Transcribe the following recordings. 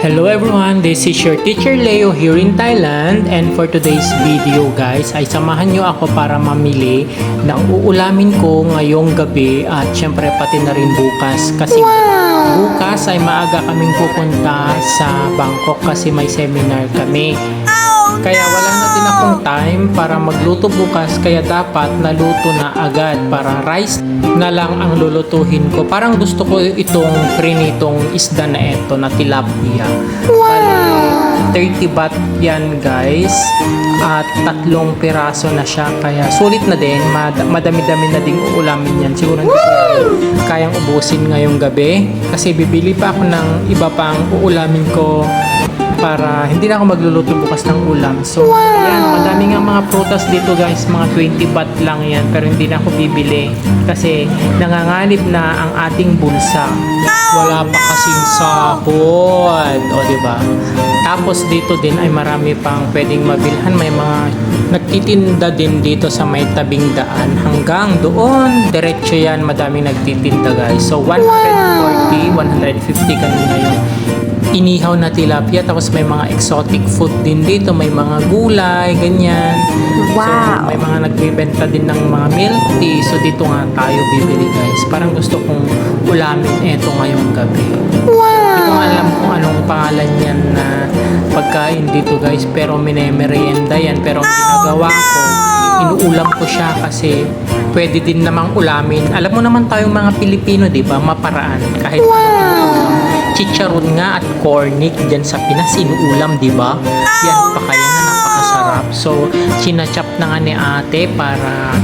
Hello everyone, this is your teacher Leo here in Thailand, and for today's video guys ay samahan nyo ako para mamili ng uulamin ko ngayong gabi at syempre pati na rin bukas kasi bukas ay maaga kaming pupunta sa Bangkok kasi may seminar kami. Kaya wala na din akong time para magluto bukas, kaya dapat naluto na agad para rice na lang ang lulutuhin ko. Parang gusto ko itong prinitong isda na ito na tilapia. Bali, 30 baht yan guys at 3 piraso na siya, kaya sulit na din. Madami-dami na ding uulamin yan. Siguro hindi ko kayang ubusin ngayong gabi kasi bibili pa ako ng iba pang uulamin ko para hindi na ako magluluto bukas ng ulam. So, ayan, madami nga mga prutas dito guys, mga 20 baht lang yan, pero hindi na ako bibili kasi nanganganib na ang ating bulsa. Wala pa kasing sahod, o diba? Tapos dito din ay marami pang pwedeng mabilhan. May mga nagtitinda din dito sa may tabing daan hanggang doon. Diretso yan, madaming nagtitinda guys. So, 140, 150 kanina yun. Inihaw na tilapia, tapos may mga exotic food din dito, may mga gulay, ganyan. Wow! So, may mga nagbibenta din ng mga milk tea. So, dito nga tayo bibili guys. Parang gusto kong ulamin ito ngayong gabi. Wow! Hindi ko alam kung anong pangalan yan na pagkain dito guys, pero minemerienda yan. Pero ang ginagawa ko, inuulam ko siya kasi pwede din namang ulamin. Alam mo naman tayong mga Pilipino, di ba? Maparaan. Kahit chicharon nga at cornic dyan sa Pinas, inuulam, di ba? Yan pa kaya na napakasarap. So, sinachap na nga ni ate para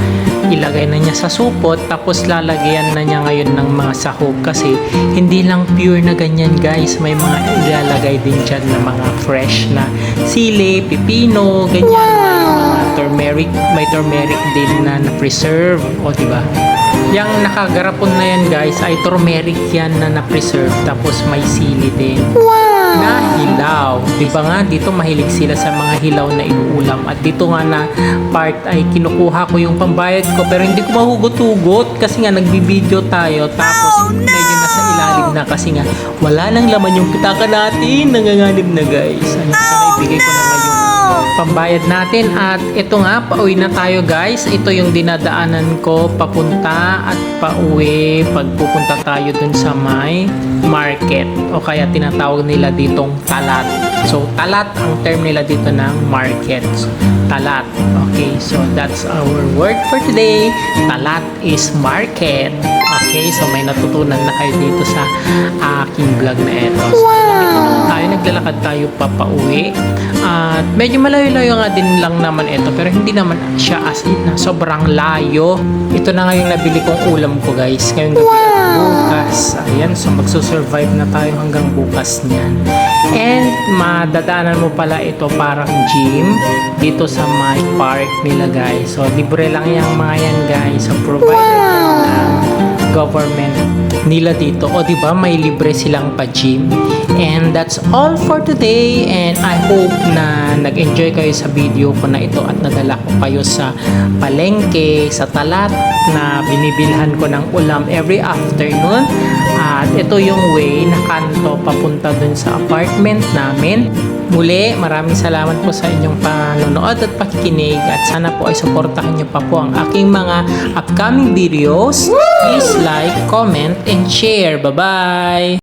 ilagay na niya sa supot, tapos lalagyan na niya ngayon ng mga sahog kasi hindi lang pure na ganyan guys. May mga ilalagay din dyan na mga fresh na sili, pipino, ganyan. Turmeric, may turmeric din na na-preserve, o di ba? Yang nakagarapon na yan guys ay turmeric yan na na-preserve, tapos may sili din na hilaw. Diba nga dito mahilig sila sa mga hilaw na inuulam, at dito nga na part ay kinukuha ko yung pambayad ko, pero hindi ko mahugot-hugot kasi nga nagbibideo tayo, tapos medyo nasa ilalim na kasi nga wala nang laman yung pitaka natin, nanganganib na guys. Ano, so naibigay ko na ngayon pambayad natin, at ito nga, pauwi na tayo guys. Ito yung dinadaanan ko papunta at pauwi pag pupunta tayo dun sa may market, o kaya tinatawag nila ditong talat. So talat ang term nila dito ng market, talat. Okay, so that's our word for today. Talat is market. Okay, so may natutunan na kayo dito sa aking vlog na ito. So, tayo naglalakad tayo papauwi. At medyo malayo-layo nga din lang naman ito, pero hindi naman siya as in na sobrang layo. Ito na nga yung nabili kong ulam ko guys ngayong gabi at bukas. Ayan, so magsusurvive na tayo hanggang bukas niyan. And madadaanan mo pala ito parang gym dito sa my park nila guys. So libre lang yung mga yan guys. So provided ng government nila dito, o di ba may libre silang pa-gym. And that's all for today, and I hope na nag-enjoy kayo sa video ko na ito at nadala ko kayo sa palengke, sa talat na binibilhan ko ng ulam every afternoon. At ito yung way na kanto papunta dun sa apartment namin. Muli, maraming salamat po sa inyong panonood at pakikinig, at sana po ay suportahan niyo pa po ang aking mga upcoming videos. Please like, comment, and share. Bye-bye!